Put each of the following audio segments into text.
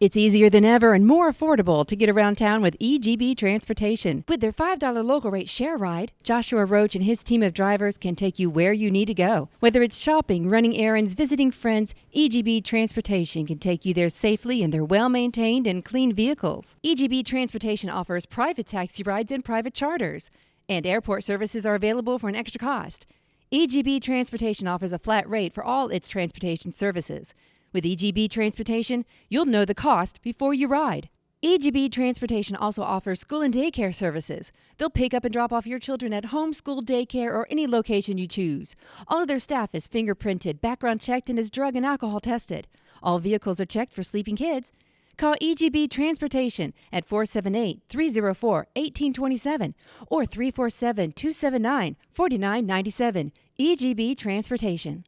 It's easier than ever and more affordable to get around town with EGB Transportation. With their $5 local rate share ride, Joshua Roach and his team of drivers can take you where you need to go. Whether it's shopping, running errands, visiting friends, EGB Transportation can take you there safely in their well-maintained and clean vehicles. EGB Transportation offers private taxi rides and private charters, and airport services are available for an extra cost. EGB Transportation offers a flat rate for all its transportation services. With EGB Transportation, you'll know the cost before you ride. EGB Transportation also offers school and daycare services. They'll pick up and drop off your children at home, school, daycare, or any location you choose. All of their staff is fingerprinted, background checked, and is drug and alcohol tested. All vehicles are checked for sleeping kids. Call EGB Transportation at 478-304-1827 or 347-279-4997. EGB Transportation.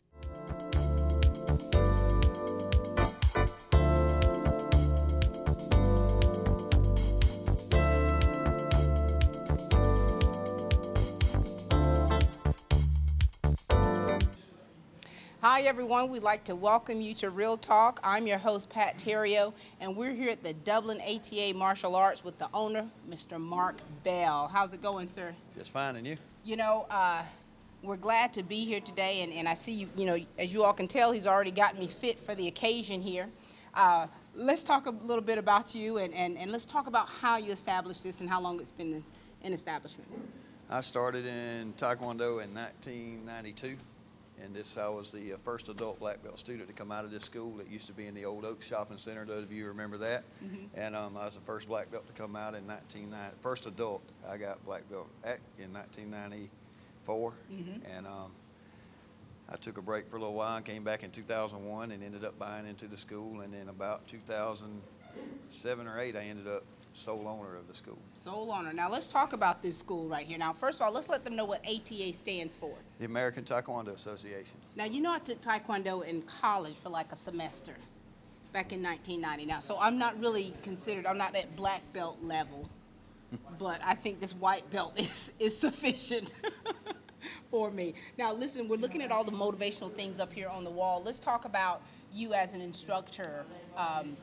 Hi everyone, we'd like to welcome you to Real Talk. I'm your host Pat Terrio, and we're here at the Dublin ATA Martial Arts with the owner, Mr. Mark Bell. How's it going, sir? Just fine, and you? You know, we're glad to be here today, and I see you know, as you all can tell, he's already got me fit for the occasion here. Let's talk a little bit about you, and let's talk about how you established this and how long it's been in establishment. I started in Taekwondo in 1992. And I was the first adult black belt student to come out of this school. It used to be in the Old Oaks Shopping Center, those of you remember that. Mm-hmm. And I was the first black belt to come out in 1990. First adult I got black belt in 1994. Mm-hmm. And I took a break for a little while and came back in 2001 and ended up buying into the school. And then about 2007 or 8, I ended up sole owner of the school. Sole owner. Now let's talk about this school right here. Now first of all, let's let them know what ATA stands for. The American Taekwondo Association. Now you know I took Taekwondo in college for like a semester back in 1990. Now so I'm not really considered, I'm not at black belt level, but I think this white belt is sufficient for me. Now listen, we're looking at all the motivational things up here on the wall. Let's talk about you as an instructor,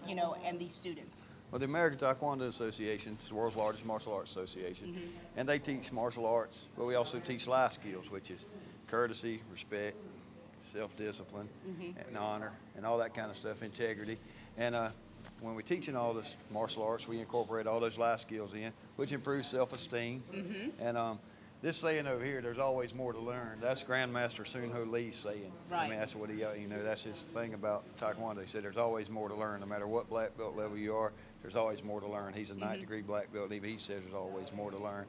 you know, and these students. Well, the American Taekwondo Association is the world's largest martial arts association, mm-hmm. and they teach martial arts, but we also teach life skills, which is courtesy, respect, self-discipline, mm-hmm. and honor, and all that kind of stuff, integrity. And when we're teaching all this martial arts, we incorporate all those life skills in, which improves self-esteem. Mm-hmm. And this saying over here, there's always more to learn. That's Grandmaster Soon Ho Lee's saying. Right. I mean, that's what he, you know, that's his thing about Taekwondo. He said there's always more to learn, no matter what black belt level you are. There's always more to learn. He's a ninth mm-hmm. degree black belt, and even he says there's always more to learn.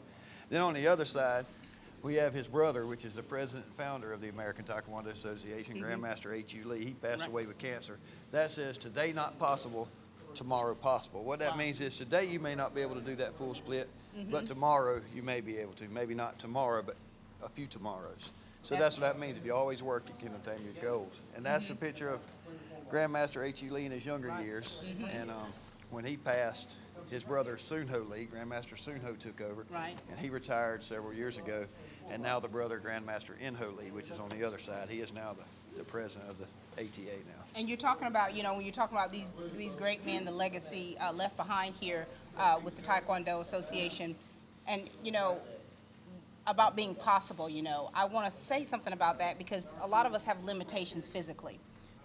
Then on the other side, we have his brother, which is the president and founder of the American Taekwondo Association, mm-hmm. Grandmaster H.U. Lee. He passed away with cancer. That says, today not possible, tomorrow possible. What that means is today you may not be able to do that full split, mm-hmm. but tomorrow you may be able to. Maybe not tomorrow, but a few tomorrows. So that's what that means. If you always work, you can attain your goals. And that's mm-hmm. a picture of Grandmaster H.U. Lee in his younger years. Mm-hmm. And when he passed, his brother Soon Ho Lee, Grandmaster Soon Ho, took over, right. and he retired several years ago. And now the brother Grandmaster In Ho Lee, which is on the other side, he is now the president of the ATA now. And you're talking about, you know, when you're talking about these great men, the legacy left behind here with the Taekwondo Association, and you know, about being possible. You know, I want to say something about that because a lot of us have limitations physically,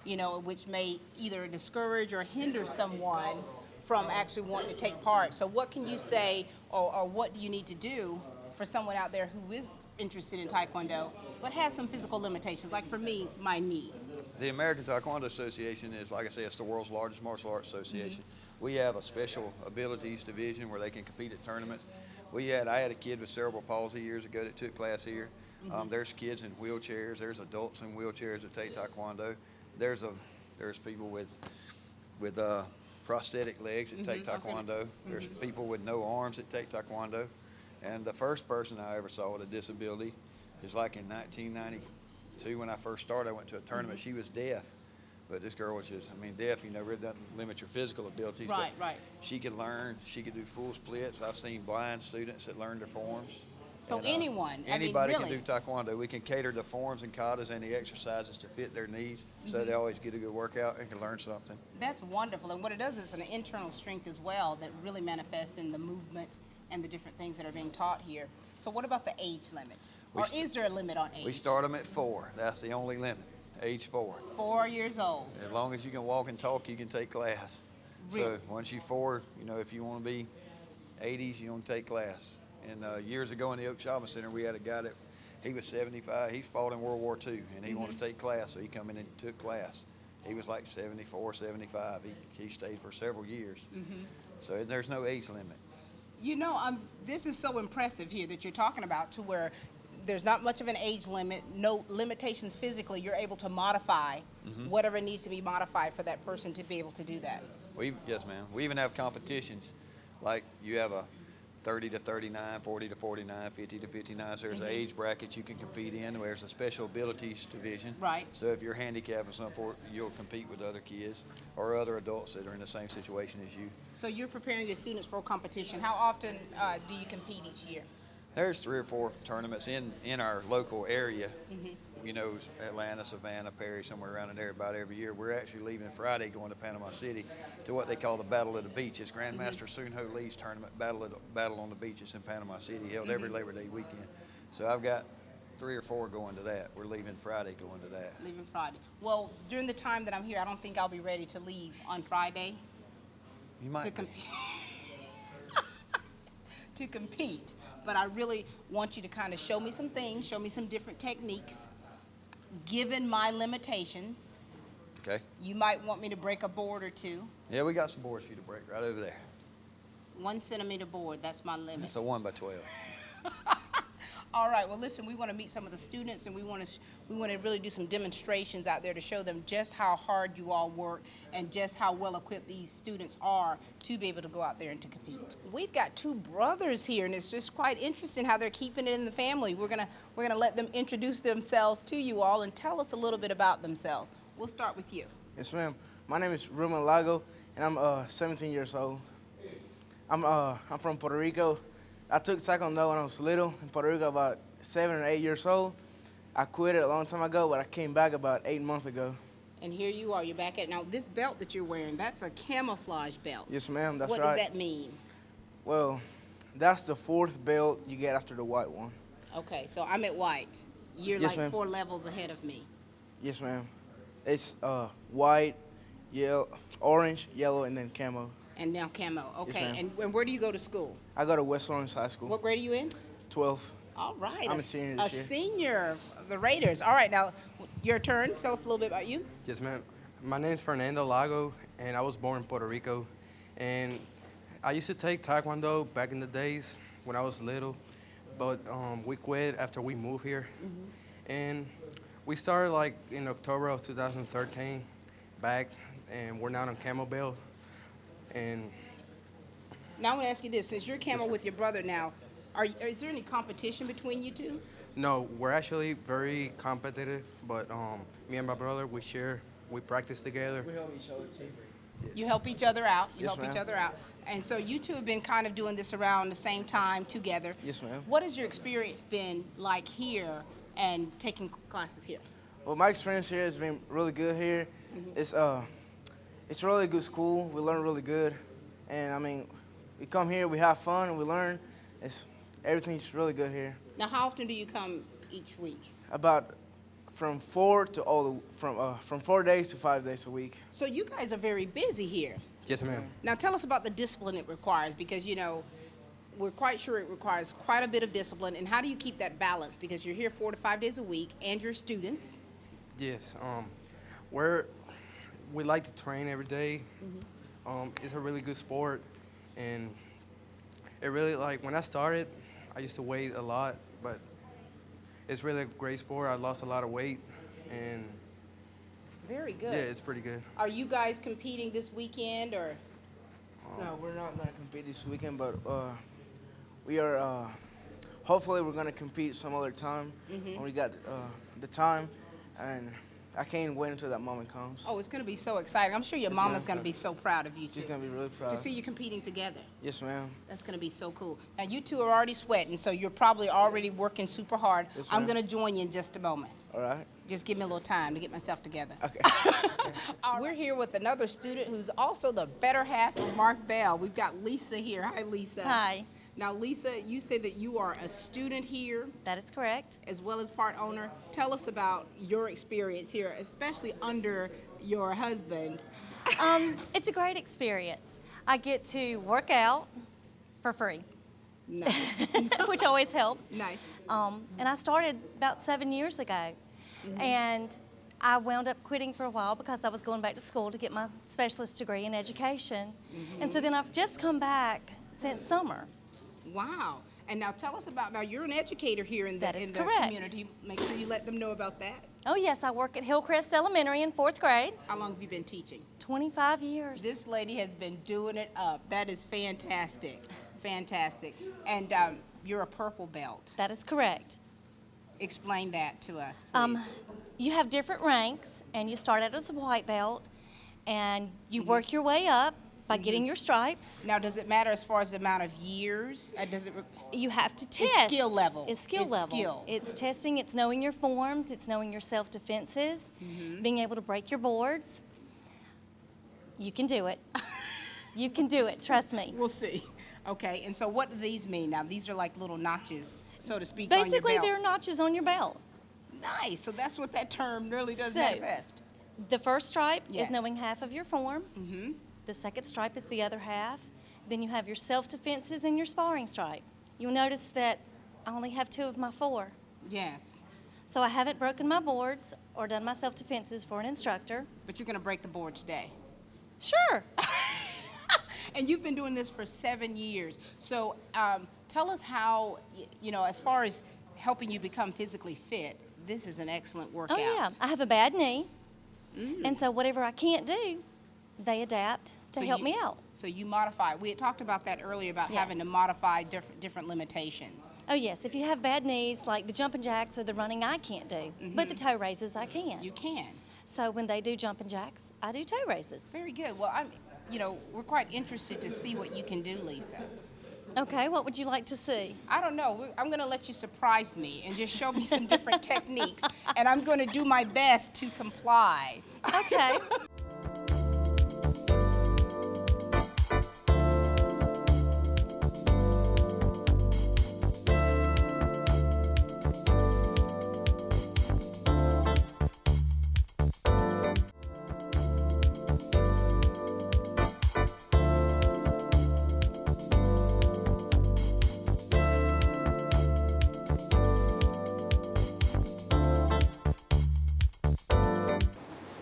you know, which may either discourage or hinder someone from actually wanting to take part. So what can you say, or what do you need to do for someone out there who is interested in Taekwondo but has some physical limitations, like for me, my knee? The American Taekwondo Association is, like I say, it's the world's largest martial arts association. Mm-hmm. We have a special abilities division where they can compete at tournaments. I had a kid with cerebral palsy years ago that took class here. Mm-hmm. There's kids in wheelchairs. There's adults in wheelchairs that take Taekwondo. There's people with prosthetic legs that take Taekwondo. Mm-hmm. There's people with no arms that take Taekwondo. And the first person I ever saw with a disability is like in 1992 when I first started. I went to a tournament. Mm-hmm. She was deaf, but this girl was just, I mean, deaf, you know, really doesn't limit your physical abilities. Right, right. She could learn. She could do full splits. I've seen blind students that learn their forms. So And, anyone, anybody I mean, really. can do taekwondo. We can cater the forms and katas and the exercises to fit their needs, so they always get a good workout and can learn something. That's wonderful. And what it does is an internal strength as well that really manifests in the movement and the different things that are being taught here. So what about the age limit? We Or is there a limit on age? We start them at 4. That's the only limit, age 4. 4 years old. As long as you can walk and talk, you can take class. Really? So once you're 4, if you want to be 80s, you want to take class. And years ago in the Oak Shopping Center, we had a guy that he was 75. He fought in World War II, and he wanted to take class, so he come in and took class. He was like 74, 75. He stayed for several years. So there's no age limit. This is so impressive here that you're talking about, to where there's not much of an age limit, no limitations physically. You're able to modify whatever needs to be modified for that person to be able to do that. Yes, ma'am. We even have competitions, like you have a 30 to 39, 40 to 49, 50 to 59. So there's an age bracket you can compete in. There's a special abilities division. Right. So if you're handicapped or something, you'll compete with other kids or other adults that are in the same situation as you. So you're preparing your students for a competition. How often do you compete each year? There's 3 or 4 tournaments in our local area. Atlanta, Savannah, Perry, somewhere around in there about every year. We're actually leaving Friday, going to Panama City to what they call the Battle of the Beaches. Grandmaster Soon Ho Lee's tournament, Battle on the Beaches in Panama City, held every Labor Day weekend. So I've got 3 or 4 going to that. We're leaving Friday, going to that. Leaving Friday. Well, during the time that I'm here, I don't think I'll be ready to leave on Friday. You might to compete. To compete. But I really want you to kind of show me some things, show me some different techniques. Given my limitations, Okay. you might want me to break a board or 2. Yeah, we got some boards for you to break right over there. 1 centimeter board, that's my limit. It's a 1 by 12. All right, well, listen, we want to meet some of the students, and we want to really do some demonstrations out there to show them just how hard you all work and just how well equipped these students are to be able to go out there and to compete. We've got 2 brothers here, and it's just quite interesting how they're keeping it in the family. We're gonna let them introduce themselves to you all and tell us a little bit about themselves. We'll start with you. Yes, ma'am. My name is Ruben Lago, and I'm 17 years old. I'm from Puerto Rico. I took taekwondo when I was little in Puerto Rico, about 7 or 8 years old. I quit it a long time ago, but I came back about 8 months ago. And here you are, you're back at, now this belt that you're wearing, that's a camouflage belt. Yes, ma'am, that's what right. What does that mean? Well, that's the 4th belt you get after the white one. Okay, so I'm at white. You're Yes, like ma'am. 4 levels ahead of me. Yes, ma'am. It's white, yellow, orange, yellow, and then camo. And now camo. Okay, ma'am. and where do you go to school? I go to West Orange High School. What grade are you in? 12. All right. I'm a senior A this year. senior, the Raiders. All right, now your turn. Tell us a little bit about you. Yes, ma'am. My name is Fernando Lago, and I was born in Puerto Rico. And I used to take taekwondo back in the days when I was little, but we quit after we moved here. And we started like in October of 2013 back, and we're now on camo belt. And Now I want to ask you this: since you're camo with your brother now, is there any competition between you two? no, we're actually very competitive, but me and my brother, we practice together. We help each other too. You help each other out. You Yes, help each ma'am. other out. And so you two have been kind of doing this around the same time together. Yes, ma'am. What has your experience been like here and taking classes here? Well, my experience here has been really good here. It's a really good school. We learn really good, and I mean, we come here, we have fun, and we learn. Everything's really good here. Now, how often do you come each week? About from 4 days to 5 days a week. So you guys are very busy here. Yes, ma'am. Now tell us about the discipline it requires, because we're quite sure it requires quite a bit of discipline. And how do you keep that balance? Because you're here 4 to 5 days a week, and you're students. Yes, we like to train every day. It's a really good sport, and it really, like, when I started, I used to weight a lot, but it's really a great sport. I lost a lot of weight, and Very good. yeah, it's pretty good. Are you guys competing this weekend, or? No, we're not gonna compete this weekend, but we are. Hopefully, we're gonna compete some other time when we got the time, and I can't wait until that moment comes. Oh, it's going to be so exciting. I'm sure your mama's going to be so proud of you, too. She's gonna be really proud. To see you competing together. Yes, ma'am. That's going to be so cool. Now, you two are already sweating, so you're probably already working super hard. Yes, I'm ma'am. going to join you in just a moment. All right. Just give me a little time to get myself together. Okay. We're here with another student who's also the better half of Mark Bell. We've got Lisa here. Hi, Lisa. Hi, Now, Lisa, you say that you are a student here that is correct. as well as part owner. Tell us about your experience here, especially under your husband. It's a great experience. I get to work out for free, Nice. which always helps. Nice. And I started about 7 years ago. And I wound up quitting for a while because I was going back to school to get my specialist degree in education. And so then I've just come back since summer. Wow. And now tell us about, now you're an educator here in the, That is in the correct. community. Make sure you let them know about that. Oh yes, I work at Hillcrest Elementary in 4th grade, How long have you been teaching? 25 years. This lady has been doing it up. That is fantastic. Fantastic. And you're a purple belt. That is correct. Explain that to us, please. You have different ranks, and you start out as a white belt, and you work your way up by getting your stripes. Now, does it matter as far as the amount of years? Does it? You have to test. It's skill level. It's skill It's level. skill. It's testing. It's knowing your forms. It's knowing your self-defenses. Being able to break your boards. You can do it. You can do it. Trust me. We'll see. Okay. And so, what do these mean? Now, these are like little notches, so to speak, on your Basically, belt. there are notches on your belt. Nice. So that's what that term really does So, manifest. The first stripe Yes. is knowing half of your form. The second stripe is the other half. Then you have your self-defenses and your sparring stripe. You'll notice that I only have 2 of my 4. Yes. So I haven't broken my boards or done my self-defenses for an instructor. But you're going to break the board today. Sure. And you've been doing this for 7 years. So tell us how, you know, as far as helping you become physically fit, this is an excellent workout. Oh, yeah. I have a bad knee. And so whatever I can't do, they adapt to So help you- me out. So you modify. We had talked about that earlier about having to Yes. modify different limitations. Oh, yes. If you have bad knees, like the jumping jacks or the running, I can't do. But the toe raises, I can. You can. So when they do jumping jacks, I do toe raises. Very good. Well, we're quite interested to see what you can do, Lisa. Okay, what would you like to see? I don't know. I'm going to let you surprise me and just show me some different techniques, and I'm going to do my best to comply. Okay.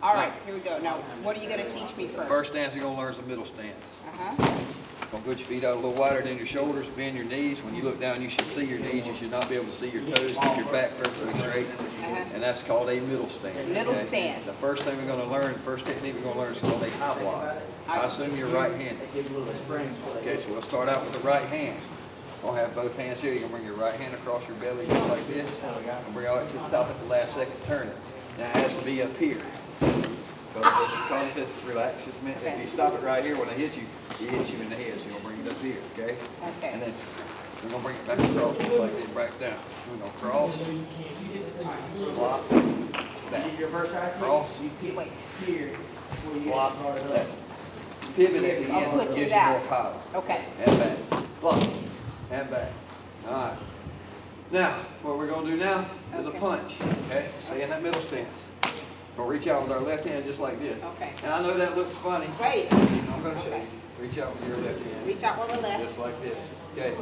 All right, here we go. Now, what are you going to teach me first? First stance you're gonna learn is a middle stance. Uh-huh. Gonna put your feet out a little wider than your shoulders, bend your knees. When you look down, you should see your knees. You should not be able to see your toes. Keep your back perfectly straight. And that's called a middle stance. Middle okay? stance. The first thing we're gonna learn, the first technique we're gonna learn is called a high block. I assume you're right-handed. Okay, so we'll start out with the right hand. We'll have both hands here. You're gonna bring your right hand across your belly just like this. And bring it all the way to the top at the last second, turn it. Now it has to be up here. Relax just a minute. If you stop it right here, when I hit you, it hits you in the head. So you're gonna bring it up here, okay? Okay. And then we're gonna bring it back across just like this, back down. We're gonna cross, flop, back, cross, Wait. flop, back. Pivot at the I'll end, put gives it you out. more power. Okay. And back, flop, and back. All right. Now, what we're gonna do now is a Okay. punch, okay? Stay in that middle stance. We'll reach out with our left hand just like this. Okay. And I know that looks funny. Wait. I'm gonna show you. Reach out with your left hand. Reach out with my left. Just like this. Okay.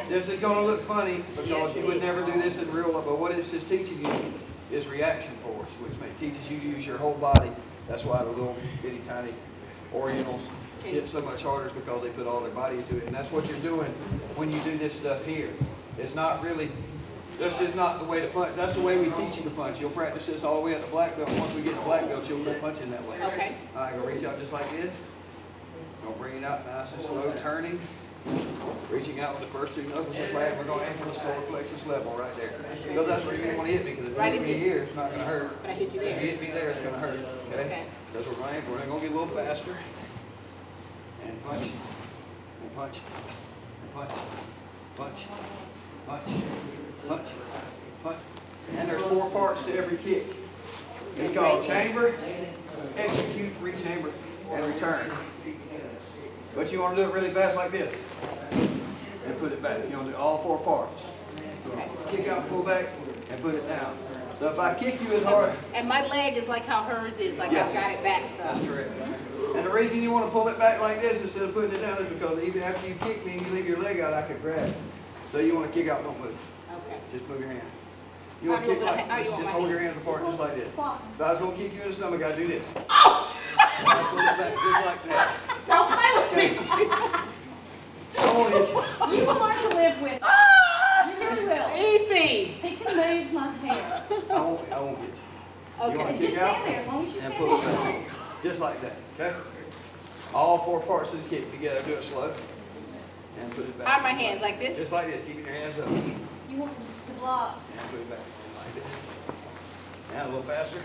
This is gonna look funny because Yes, you it would is. never do this in real life, but what this is teaching you is reaction force, which teaches you to use your whole body. That's why the little bitty tiny Orientals hit so much harder is because they put all their body into it. And that's what you're doing when you do this stuff here. It's not really, this is not the way to punch. That's the way we teach you to punch. You'll practice this all the way at the black belt. Once we get to black belt, you'll quit punching that way. Okay. All right, go reach out just like this. Go bring it out nice and slow, turning. Reaching out with the first two knuckles are flat. We're going to aim for the solar plexus level right there. Because that's where you want to hit me, because if you hit me here, it's not going to hurt. But I hit you there. If you hit me there, it's going to hurt. Okay? Okay. That's what we're aiming for. We're going to get a little faster. And punch. And punch. And punch. Punch. Punch. Punch. Punch. And there's 4 parts to every kick. It's called chamber, execute, rechamber, and return. But you want to do it really fast like this. And put it back. You want to do all 4 parts. Kick out, pull back, and put it down. So if I kick you as hard. And my leg is like how hers is, like Yes. I've got it back That's some. correct. And the reason you want to pull it back like this instead of putting it down is because even after you kick me and you leave your leg out, I could grab it. So you want to kick out, don't move. Okay. Just move your hands. You want How to do kick you like want my- how this, you want just my hold your hands? hands apart just like this. Block. If I was going to kick you in the stomach, I'd do this. I pull it back just like that. Don't play with me. I won't hit you. You hard to live with. You really will. Easy. He can move my hair. I won't hit you. You want Okay. to Just kick out stand there as long as you and stand pull it there. back. Just like that, okay? All 4 parts of the kick together. Do it slow. And put it back. How are my hands, like this? Just like this, keeping your hands up. You want to block. And put it back like this. And a little faster.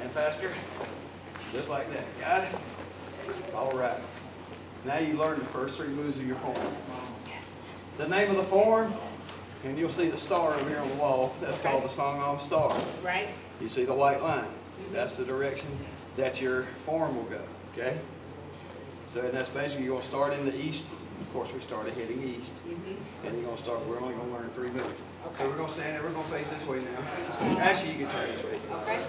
And faster. Just like that. Got it? All right. Now you learn the first 3 moves of your form. Yes. The name of the form, and you'll see the star over here on the wall. That's called the Song Om Star. Right? You see the white line. That's the direction that your form will go. Okay? So that's basically, you're going to start in the east. Of course, we started heading east. And you're going to start, we're only going to learn 3 moves. So we're going to stand there, we're going to face this way now. Actually, you can turn this way. Okay.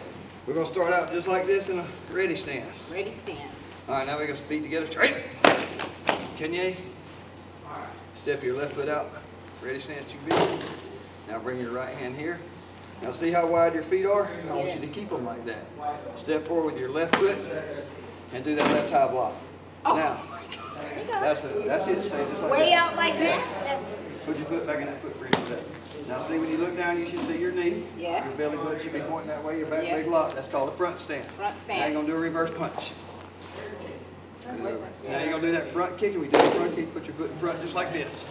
We're going to start out just like this in a ready stance. Ready stance. All right, now we're going to feet together straight. Kanye. Step your left foot out. Ready stance, you be. Now bring your right hand here. Now see how wide your feet are? I want you to keep them like that. Step forward with your left foot and do that left high block. Now, that's it. Stay just like Way that. out like that? Yes. Put your foot back in that footprint. Now see, when you look down, you should see your knee. Yes. Your belly button should be pointing that way. Your back Yes. leg locked. That's called a front stance. Front stance. Now you're going to do a reverse punch. Now you're going to do that front kick, and we do the front kick. Put your foot in front just like this.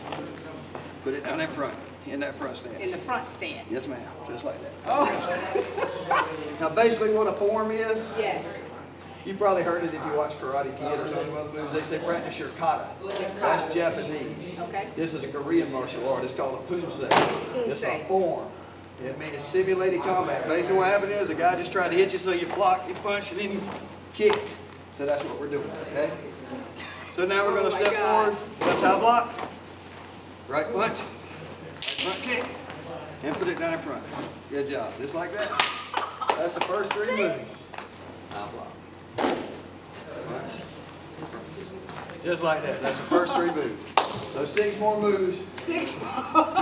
Put it down in front, in that front stance. In the front stance. Yes, ma'am. Just like that. Oh. Now basically what a form is, Yes. you probably heard it if you watch Karate Kid or some of the other movies. They say practice your kata. That's Japanese. Okay. This is a Korean martial art. It's called a poomsae. It's a Poomsae. form. It means simulated combat. Basically what happened is a guy just tried to hit you, so you blocked, you punched, and then you kicked. So that's what we're doing, okay? So now we're going to Oh my step God. forward, left high block, right punch, front kick, and put it down in front. Good job. Just like that. That's the first 3 moves. High block. Punch. Just like that. That's the first 3 moves. So 6 more moves, 6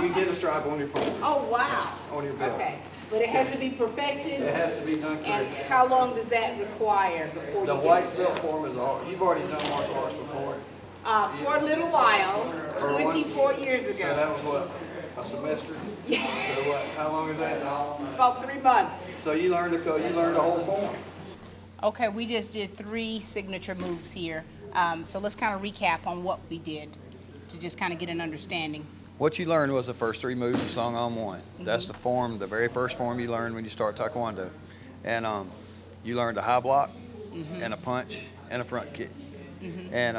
you get a stripe on your form, Oh, wow. on your belt. Okay. But it has to be perfected. It has to be done And correctly. how long does that require before The you white get belt form is all. You've already done martial arts before. For a little while, For one- 24 years So ago. that was what? A semester? Yeah. So what? How long is that? About 3 months. So you learned the whole form. Okay, we just did 3 signature moves here. So let's kind of recap on what we did to just kind of get an understanding. What you learned was the first 3 moves of Song Om 1. That's the form, the very first form you learned when you start Taekwondo. And you learned a high block, and a punch, and a front kick. And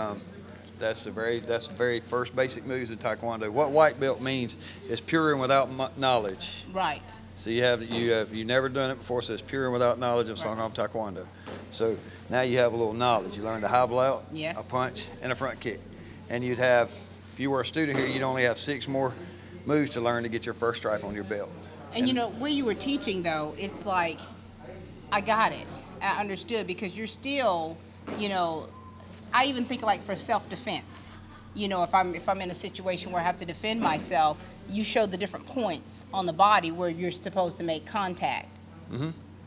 that's the very first basic moves in Taekwondo. What white belt means is pure and without knowledge. Right. So you've never done it before, so it's pure and without knowledge of Song Om Taekwondo. So now you have a little knowledge. You learned a high block, Yes. a punch, and a front kick. And you'd have, if you were a student here, you'd only have 6 more moves to learn to get your first stripe on your belt. And you know, where you were teaching though, it's like, I got it. I understood because you're still, you know, I even think like for self-defense. You know, if I'm in a situation where I have to defend myself, you show the different points on the body where you're supposed to make contact.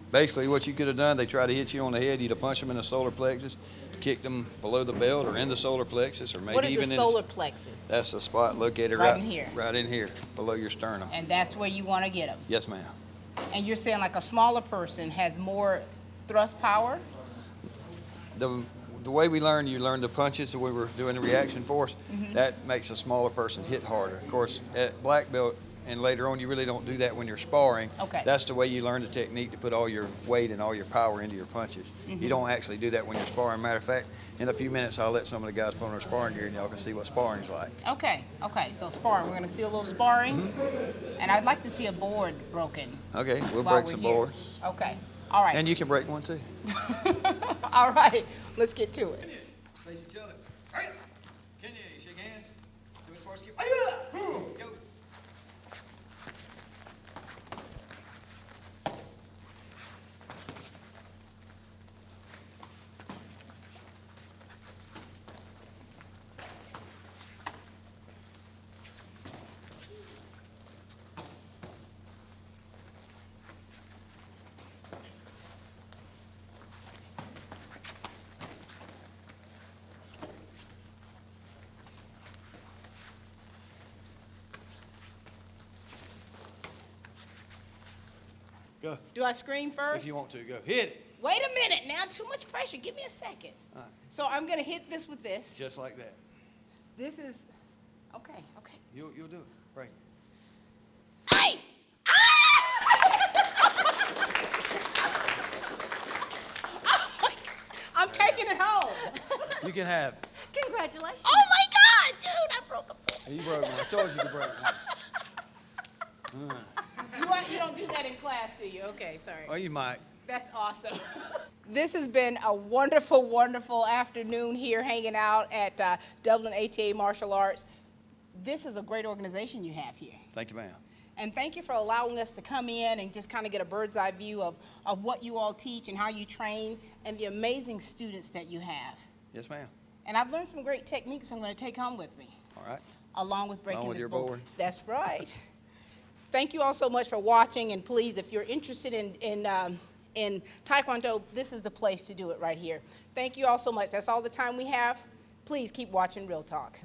Basically, what you could have done, they tried to hit you on the head, you'd have punched them in the solar plexus, kicked them below the belt or in the solar plexus, or maybe What is even the in solar plexus? That's the spot located Right in here. right in here, below your sternum. And that's where you want to get them. Yes, ma'am. And you're saying like a smaller person has more thrust power? the way we learn, you learn the punches, the way we're doing the reaction force, that makes a smaller person hit harder. Of course, at black belt and later on, you really don't do that when you're sparring. Okay. That's the way you learn the technique to put all your weight and all your power into your punches. You don't actually do that when you're sparring. Matter of fact, in a few minutes, I'll let some of the guys put on their sparring gear and y'all can see what sparring's like. Okay, so sparring. We're going to see a little sparring. And I'd like to see a board broken. Okay, we'll while break we're some here. boards. Okay, all right. And you can break one too. All right, let's get to it. Face each other. All right. Kenya, you shake hands. Do it first. Go. Go. Do I scream first? If you want to, go. Hit it. Wait a minute now, too much pressure. Give me a second. All right. So I'm going to hit this with this. Just like that. This is, okay. You'll do it. Break. Hey! I'm taking it home. You can have it. Congratulations. Oh my God, dude, I broke a foot. You broke one. I told you to break one. You don't do that in class, do you? Okay, sorry. Oh, you might. That's awesome. This has been a wonderful, wonderful afternoon here hanging out at Dublin ATA Martial Arts. This is a great organization you have here. Thank you, ma'am. And thank you for allowing us to come in and just kind of get a bird's eye view of what you all teach and how you train and the amazing students that you have. Yes, ma'am. And I've learned some great techniques I'm going to take home with me. All right. Along with breaking Along with this your board. board. That's right. Thank you all so much for watching, and please, if you're interested in Taekwondo, this is the place to do it right here. Thank you all so much. That's all the time we have. Please keep watching Real Talk.